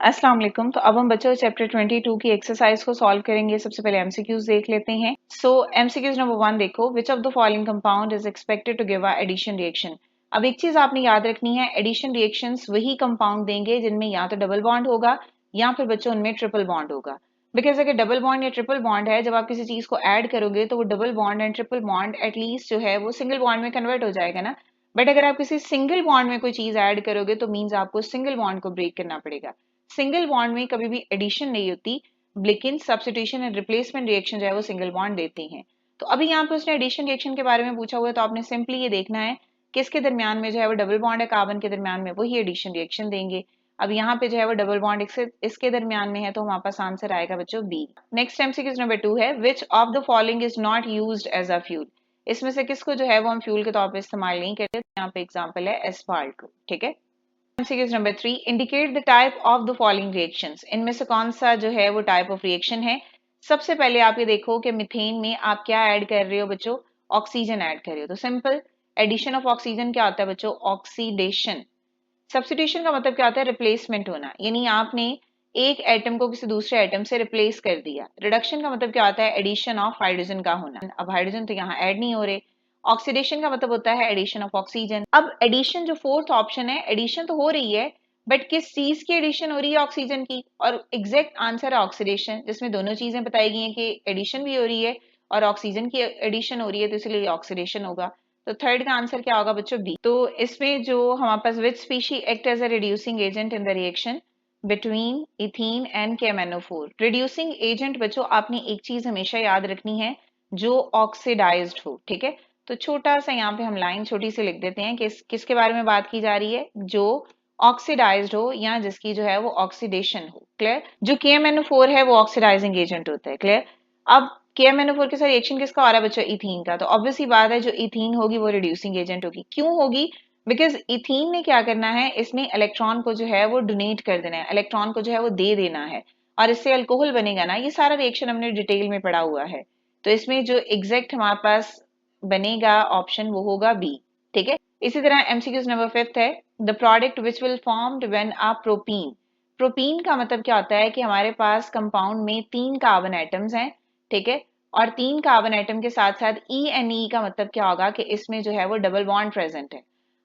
अस्सलाम वालेकुम। तो अब हम बच्चों चैप्टर 22 की एक्सरसाइज को सॉल्व करेंगे। सबसे पहले एमसीक्यूज देख लेते हैं। सो एमसीक्यूज नंबर 1 देखो, which of the following compound is expected to give a addition reaction. अब एक चीज आपने याद रखनी है, एडिशन रिएक्शंस वही कंपाउंड देंगे जिनमें या तो डबल बॉन्ड होगा या फिर बच्चों उनमें ट्रिपल बॉन्ड होगा। बिकॉज अगर डबल बॉन्ड या ट्रिपल बॉन्ड है, जब आप किसी चीज को ऐड करोगे तो वो double bond and triple bond at least जो है वो सिंगल बॉन्ड में कन्वर्ट हो जाएगा ना। बट अगर आप किसी सिंगल बॉन्ड में कोई चीज ऐड करोगे तो मीन्स आपको सिंगल बॉन्ड को ब्रेक करना पड़ेगा। सिंगल बॉन्ड में कभी भी एडिशन नहीं होती, लेकिन सब्स्टिट्यूशन एंड रिप्लेसमेंट रिएक्शन जो है वो सिंगल बॉन्ड देती हैं। तो अभी यहाँ पे उसने एडिशन रिएक्शन के बारे में पूछा हुआ है, तो आपने सिंपली ये देखना है किसके दरमियान में जो है वो डबल बॉन्ड है, कार्बन के दरमियान में, वही एडिशन रिएक्शन देंगे। अब यहाँ पे जो है वो डबल बॉन्ड इसके दरमियान में है, तो हमारे पास आंसर आएगा बच्चों बी। नेक्स्ट एमसीक्यू नंबर 2 है, which of the following is not used as a fuel. इसमें से किसको जो है वो हम फ्यूल के तौर पे इस्तेमाल नहीं करते। यहाँ पे एग्जाम्पल है एस्फाल्ट, ठीक है। MCQs number 3, indicate the type of the following reactions. इनमें से कौन सा जो है वो टाइप ऑफ रिएक्शन है। सबसे पहले आप ये देखो कि मीथेन में आप क्या ऐड कर रहे हो बच्चों, ऑक्सीजन ऐड कर रहे हो। तो सिंपल एडिशन ऑफ ऑक्सीजन क्या होता है बच्चों, ऑक्सीडेशन। सब्स्टिट्यूशन का मतलब क्या होता है, रिप्लेसमेंट होना, यानी आपने एक एटम को किसी दूसरे एटम से रिप्लेस कर दिया। रिडक्शन का मतलब क्या होता है, एडिशन ऑफ हाइड्रोजन का होना। अब हाइड्रोजन तो यहाँ ऐड नहीं हो रहे। ऑक्सीडेशन का मतलब होता है एडिशन ऑफ ऑक्सीजन। अब एडिशन जो फोर्थ ऑप्शन है, एडिशन तो हो रही है बट किस चीज की एडिशन हो रही है, ऑक्सीजन की। और एग्जैक्ट आंसर है ऑक्सीडेशन, जिसमें दोनों चीजें बताई गई हैं कि एडिशन भी हो रही है और ऑक्सीजन की एडिशन हो रही है, तो इसलिए ऑक्सीडेशन होगा। तो थर्ड का आंसर क्या होगा बच्चों, बी। तो इसमें जो हमारे पास which species act as a reducing agent in the reaction between ethene and KMnO4। Reducing agent बच्चों आपने एक चीज हमेशा याद रखनी है, जो ऑक्सीडाइज्ड हो, ठीक है। तो छोटा सा यहाँ पे हम लाइन छोटी सी लिख देते हैं कि किसके बारे में बात की जा रही है, जो ऑक्सीडाइज्ड हो या जिसकी जो है वो ऑक्सीडेशन हो। क्लियर। जो KMnO4 है वो ऑक्सीडाइजिंग एजेंट होता है। क्लियर। अब KMnO4 के साथ रिएक्शन किसका हो रहा है बच्चों, इथीन का। तो ऑब्वियसली बात है जो इथीन होगी वो रिड्यूसिंग एजेंट होगी। क्यों होगी, बिकॉज इथीन ने क्या करना है, इसने इलेक्ट्रॉन को जो है वो डोनेट कर देना है, इलेक्ट्रॉन को जो है वो दे देना है, और इससे अल्कोहल बनेगा ना। ये सारा रिएक्शन हमने डिटेल में पढ़ा हुआ है। तो इसमें जो एग्जैक्ट हमारे पास बनेगा ऑप्शन वो होगा बी, ठीक है। इसी तरह एमसीक्यूज नंबर 5 है, the product which will formed when a propene. Propene का मतलब क्या होता है कि हमारे पास कंपाउंड में 3 कार्बन एटम्स हैं, ठीक है। और 3 कार्बन एटम के साथ साथ E का मतलब क्या होगा कि इसमें जो है वो डबल बॉन्ड प्रेजेंट है।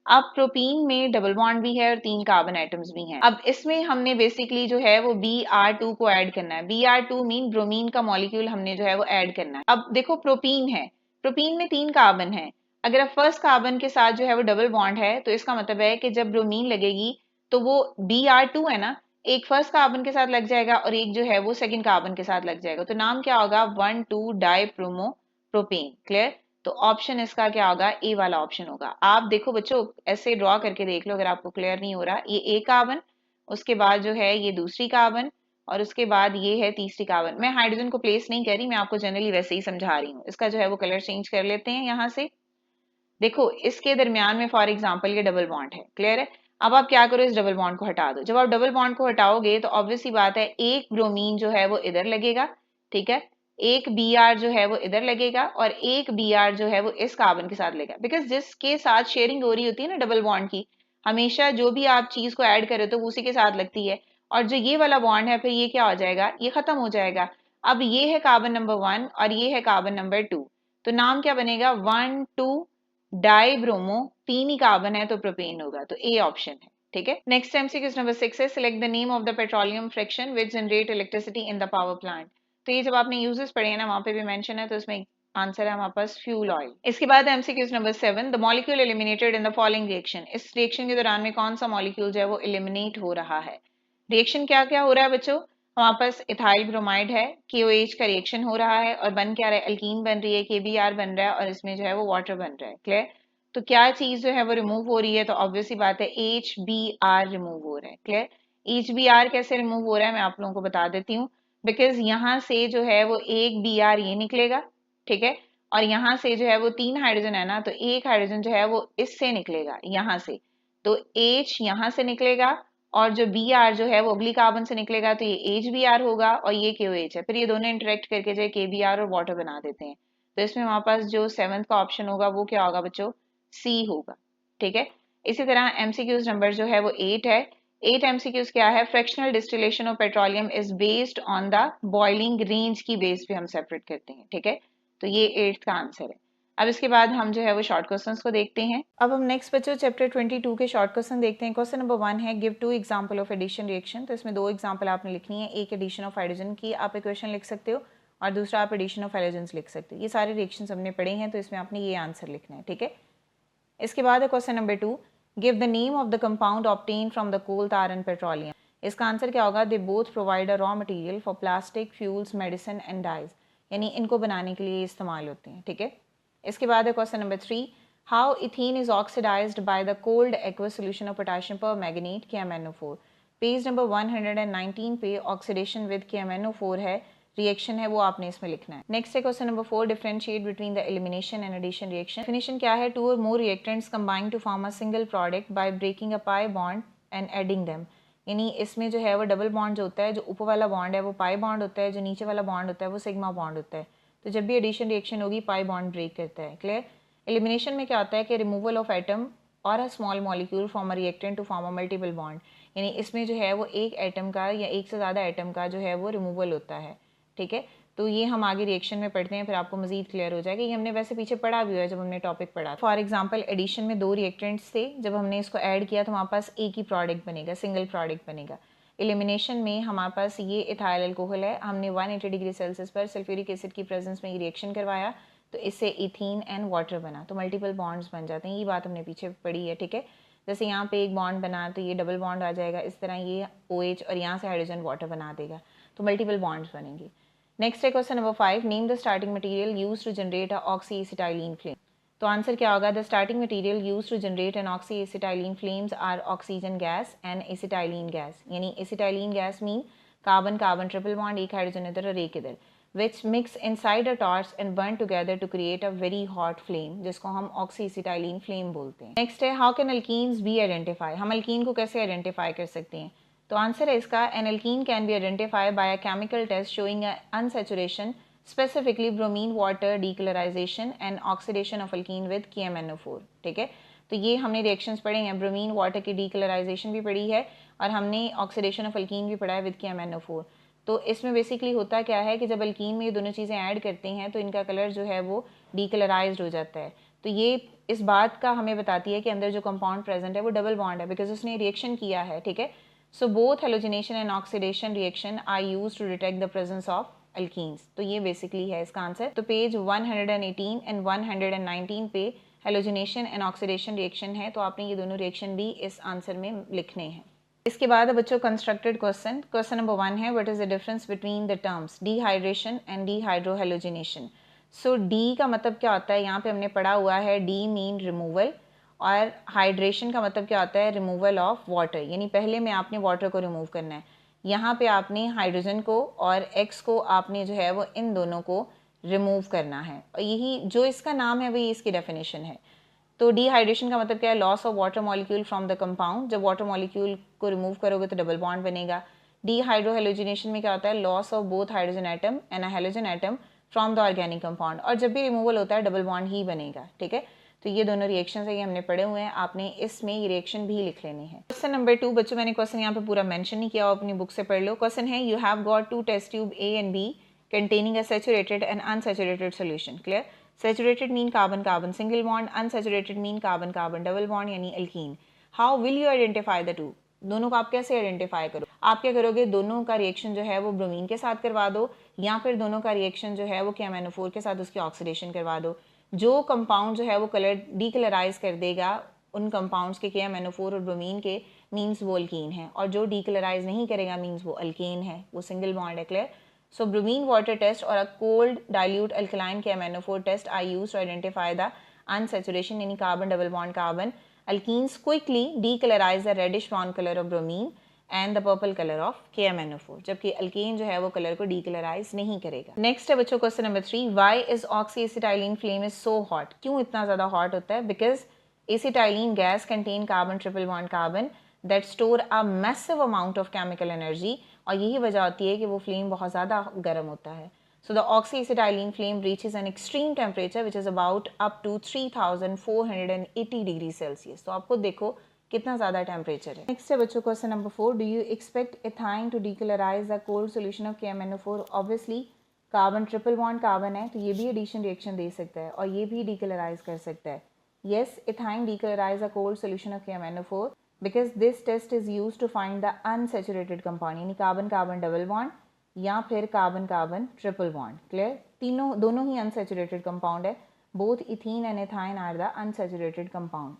अब प्रोपीन में डबल बॉन्ड भी है और 3 कार्बन एटम्स भी हैं। अब इसमें हमने बेसिकली जो है वो Br2 को ऐड करना है। Br2 मीन ब्रोमीन का मॉलिक्यूल हमने जो है वो ऐड करना है। अब देखो प्रोपीन है, प्रोपीन में 3 कार्बन है। अगर अब फर्स्ट कार्बन के साथ जो है वो डबल बॉन्ड है, तो इसका मतलब है कि जब ब्रोमीन लगेगी तो वो Br2 है ना, एक फर्स्ट कार्बन के साथ लग जाएगा और एक जो है वो सेकंड कार्बन के साथ लग जाएगा। तो नाम क्या होगा, 1,2 डाई प्रोमो प्रोपेन। क्लियर। तो ऑप्शन इसका क्या होगा, ए वाला ऑप्शन होगा। आप देखो बच्चों ऐसे ड्रॉ करके देख लो अगर आपको क्लियर नहीं हो रहा। ये ए कार्बन, उसके बाद जो है ये दूसरी कार्बन, और उसके बाद ये है तीसरी कार्बन। मैं हाइड्रोजन को प्लेस नहीं कर रही, मैं आपको जनरली वैसे ही समझा रही हूँ। इसका जो है वो कलर चेंज कर लेते हैं यहाँ से। देखो इसके दरमियान में फॉर एग्जाम्पल ये डबल बॉन्ड है। क्लियर है। अब आप क्या करो, इस डबल बॉन्ड को हटा दो। जब आप डबल बॉन्ड को हटाओगे तो ऑब्वियसली बात है एक ब्रोमीन जो है वो इधर लगेगा, ठीक है। एक Br जो है वो इधर लगेगा और एक Br जो है वो इस कार्बन के साथ लगेगा। बिकॉज जिसके साथ शेयरिंग हो रही होती है ना डबल बॉन्ड की, हमेशा जो भी आप चीज को ऐड करे तो वो उसी के साथ लगती है। और जो ये वाला बॉन्ड है फिर ये क्या हो जाएगा, ये खत्म हो जाएगा। अब ये है कार्बन नंबर 1 और ये है कार्बन नंबर 2। तो नाम क्या बनेगा, 1,2 डाई ब्रोमो। 3 ही कार्बन है तो प्रोपेन होगा, तो ए ऑप्शन है, ठीक है। नेक्स्ट एमसीक्यू नंबर 6 है, select the name of the petroleum friction which generate electricity in the power plant. तो ये जब आपने यूजेस पढ़े हैं ना, वहां पे भी मेंशन है, तो इसमें आंसर है हमारे पास फ्यूल ऑयल। इसके बाद MCQ number 7, the molecule eliminated in the following reaction. इस रिएक्शन के दौरान में कौन सा मॉलिक्यूल जो है वो एलिमिनेट हो रहा है। रिएक्शन क्या क्या हो रहा है बच्चों, हमारे पास इथाइल ब्रोमाइड है, KOH का रिएक्शन हो रहा है और बन क्या रहा है, अल्कीन बन रही है, KBr बन रहा है और इसमें जो है वो वाटर बन रहा है। क्लियर। तो क्या चीज जो है वो रिमूव हो रही है, तो ऑब्वियसली बात है HBr रिमूव हो रहा है। क्लियर। HBr कैसे रिमूव हो रहा है मैं आप लोगों को बता देती हूँ। बिकॉज यहाँ से जो है वो एक Br ये निकलेगा, ठीक है। और यहाँ से जो है वो 3 हाइड्रोजन है ना, तो एक हाइड्रोजन जो है वो इससे निकलेगा यहाँ से, तो H यहाँ से निकलेगा और जो Br जो है वो अगली कार्बन से निकलेगा, तो ये HBr होगा और ये KOH है। फिर ये दोनों इंटरेक्ट करके जो है KBr और वाटर बना देते हैं। तो इसमें हमारे पास जो 7th का ऑप्शन होगा वो क्या होगा बच्चों, सी होगा, ठीक है। इसी तरह एमसीक्यूज नंबर जो है वो 8 है, 8 MCQs क्या है, fractional distillation of petroleum is based on the boiling range की बेस पे हम सेपरेट करते हैं, ठीक है। तो ये 8th का आंसर है। अब इसके बाद हम जो है वो शॉर्ट क्वेश्चंस को देखते हैं। अब हम नेक्स्ट बच्चों चैप्टर 22 के शॉर्ट क्वेश्चन देखते हैं। क्वेश्चन नंबर 1 है, give 2 example of addition reaction. तो इसमें 2 एग्जांपल आपने लिखनी है, एक एडिशन ऑफ हाइड्रोजन की आप इक्वेशन लिख सकते हो और दूसरा आप एडिशन ऑफ हैलोजेंस लिख सकते हो। ये सारे रिएक्शंस हमने पढ़े हैं, तो इसमें आपने ये आंसर लिखना है, ठीक है। इसके बाद है question number 2, give the name of the compound obtain from the coal, tar and petroleum. इसका आंसर क्या होगा, they both provide a raw material for plastic, fuels, medicine and dyes, यानी इनको बनाने के लिए इस्तेमाल होते हैं, ठीक है। इसके बाद है question number 3, how ethene is oxidised by the cold aqueous solution of potassium permanganate KMnO4। Page number 119 पे ऑक्सीडेशन विद KMnO4 है, रिएक्शन है वो आपने इसमें लिखना है। नेक्स्ट है question number 4, differentiate between the elimination and addition reaction. Definition क्या है, 2 और more reactants combine to form a single product by breaking a pi bond and adding them. यानी इसमें जो है वो डबल बॉन्ड जो होता है, जो ऊपर वाला बॉन्ड है वो पाई बॉन्ड होता है, जो नीचे वाला बॉन्ड होता है वो सिग्मा बॉन्ड होता है। तो जब भी एडिशन रिएक्शन होगी पाई बॉन्ड ब्रेक करता है, क्लियर। एलिमिनेशन में क्या होता है कि removal of atom or a small molecule from a reactant to form a multiple bond, यानी इसमें जो है वो एक एटम का या एक से ज़्यादा एटम का जो है वो रिमूवल होता है, ठीक है। तो ये हम आगे रिएक्शन में पढ़ते हैं, फिर आपको मजीद क्लियर हो जाएगा। ये हमने वैसे पीछे पढ़ा भी हुआ है जब हमने टॉपिक पढ़ा। फॉर एग्जांपल एडिशन में 2 रिएक्टेंट्स थे, जब हमने इसको ऐड किया तो हमारे पास एक ही प्रोडक्ट बनेगा, सिंगल प्रोडक्ट बनेगा। एलिमिनेशन में हमारे पास ये इथाइल अल्कोहल है, हमने 180 डिग्री सेल्सियस पर सल्फ्यूरिक एसिड की प्रेजेंस में ये रिएक्शन करवाया, तो इससे इथीन एंड वाटर बना, तो मल्टीपल बॉन्ड्स बन जाते हैं। ये बात हमने पीछे पढ़ी है, ठीक है। जैसे यहाँ पे एक बॉन्ड बना तो ये डबल बॉन्ड आ जाएगा, इस तरह ये OH और यहाँ से हाइड्रोजन वाटर बना देगा, तो मल्टीपल बॉन्ड्स बनेंगे। नेक्स्ट है question number 5, name the starting material used to generate a oxyacetylene flame. तो आंसर क्या होगा, the starting material used to generate an oxyacetylene flames are oxygen gas and acetylene gas. यानी acetylene gas mean carbon carbon triple bond, एक hydrogen इधर और एक इधर, which mix inside a torch and burn together to create a very hot flame, जिसको हम ऑक्सीएसिटाइलीन flame बोलते हैं। नेक्स्ट है, how can alkenes be identify. हम अल्कीन को कैसे आइडेंटिफाई कर सकते हैं। तो आंसर है इसका, an alkene can be identify by a chemical test showing unsaturation, specifically bromine water decolourisation and oxidation of alkene with KMnO4, ठीक है। तो ये हमने रिएक्शंस पढ़े हैं, ब्रोमीन वाटर की डीकलराइजेशन भी पढ़ी है और हमने ऑक्सीडेशन ऑफ अल्कीन भी पढ़ा है विद KMnO4। तो इसमें बेसिकली होता क्या है कि जब अल्कीन में ये दोनों चीज़ें ऐड करते हैं तो इनका कलर जो है वो डीकलराइज्ड हो जाता है। तो ये इस बात का हमें बताती है कि अंदर जो कंपाउंड प्रेजेंट है वो डबल बॉन्ड है, बिकॉज उसने रिएक्शन किया है, ठीक है। So both halogenation and oxidation reaction are used to detect the presence of alkenes. तो ये बेसिकली है इसका आंसर। तो पेज 118 एंड 119 पे हेलोजिनेशन एंड ऑक्सीडेशन रिएक्शन है, तो आपने ये दोनों रिएक्शन भी इस आंसर में लिखने हैं। इसके बाद बच्चों कंस्ट्रक्टेड क्वेश्चन, क्वेश्चन नंबर 1 है, what is the difference between the terms dehydration and dehydrohalogenation. So D का मतलब क्या होता है, यहाँ पे हमने पढ़ा हुआ है, डी मीन रिमूवल, और हाइड्रेशन का मतलब क्या होता है, रिमूवल ऑफ वाटर, यानी पहले में आपने वाटर को रिमूव करना है। यहाँ पे आपने हाइड्रोजन को और एक्स को आपने जो है वो इन दोनों को रिमूव करना है, और यही जो इसका नाम है वही इसकी डेफिनेशन है। तो डिहाइड्रेशन का मतलब क्या है, loss of water molecule from the compound, जब वाटर मॉलिक्यूल को रिमूव करोगे तो डबल बॉन्ड बनेगा। डिहाइड्रोहेलोजिनेशन में क्या होता है, loss of both hydrogen atom and halogen atom from the organic compound, और जब भी रिमूवल होता है डबल बॉन्ड ही बनेगा, ठीक है। तो ये दोनों रिएक्शन है, ये हमने पढ़े हुए हैं, आपने इसमें ये रिएक्शन भी लिख लेने हैं। क्वेश्चन नंबर 2 बच्चों, मैंने क्वेश्चन यहाँ पे पूरा मेंशन नहीं किया, अपनी बुक से पढ़ लो। क्वेश्चन है, you have got 2 test tube A and B containing a saturated and unsaturated solution, clear। Saturated mean carbon carbon single bond, unsaturated mean carbon carbon double bond यानी alkene। How will you identify the two? दोनों को आप कैसे identify करो, आप क्या करोगे, दोनों का रिएक्शन जो है वो ब्रोमीन के साथ करवा दो, या फिर दोनों का रिएक्शन जो है वो KMnO4 के साथ उसकी ऑक्सीडेशन करवा दो। जो कंपाउंड जो है वो कलर डीकलराइज कर देगा उन कंपाउंड्स के KMnO4 और ब्रोमीन के, मीन्स वो अल्कीन है, और जो डीकलराइज नहीं करेगा मीन्स वो अल्केन है, वो सिंगल बॉन्ड है, clear. So bromine water test or a cold dilute alkaline KMnO4 test are used to identify the unsaturation in carbon double bond carbon. Alkenes quickly decolorize the reddish brown color of bromine and the purple color of KMnO4, जबकि alkane जो है वो colour को decolourise नहीं करेगा। Next है बच्चों question number 3, why is oxyacetylene flame is so hot. क्यों इतना ज़्यादा हॉट होता है, because acetylene gas contain carbon triple bond carbon that store a massive amount of chemical energy, और यही वजह होती है कि वो फ्लेम बहुत ज़्यादा गर्म होता है। So the oxyacetylene flame reaches an extreme temperature which is about up to 3480 degree Celsius. तो आप खुद देखो कितना ज़्यादा टेम्परेचर है। नेक्स्ट है बच्चों question number 4, do you expect ethyne to decolourise the cold solution of KMnO4? Obviously carbon triple bond carbon है तो ये भी एडिशन रिएक्शन दे सकता है और ये भी डीकलराइज कर सकता है। Yes, ethyne decolourise a cold solution of KMnO4 because this test is use to find the unsaturated compound, यानी कार्बन कार्बन डबल बॉन्ड या फिर carbon carbon triple bond. Clear? तीनों दोनों ही अनसेचुरेटेड कंपाउंड है। Both ethene and ethyne are the unsaturated compound.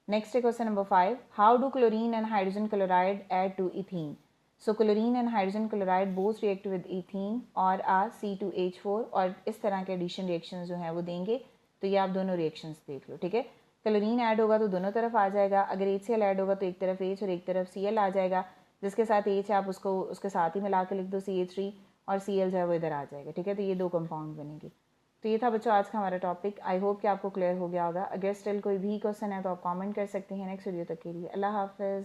Next question number 5. How do chlorine and hydrogen chloride add to ethene? So chlorine and hydrogen chloride both react with ethene or a C2H4 और इस तरह के addition reactions जो हैं वो देंगे। तो ये आप दोनों रिएक्शंस देख लो, ठीक है। क्लोरीन ऐड होगा तो दोनों तरफ आ जाएगा, अगर HCl ऐड होगा तो एक तरफ H और एक तरफ Cl आ जाएगा, जिसके साथ H आप उसको उसके साथ ही मिला के लिख दो CH3 और Cl जो है वो इधर आ जाएगा, ठीक है। तो ये दो कंपाउंड बनेंगे। तो ये था बच्चों आज का हमारा टॉपिक। आई होप कि आपको क्लियर हो गया होगा। अगर स्टिल कोई भी क्वेश्चन है तो आप कमेंट कर सकते हैं। नेक्स्ट वीडियो तक के लिए अल्लाह हाफिज़।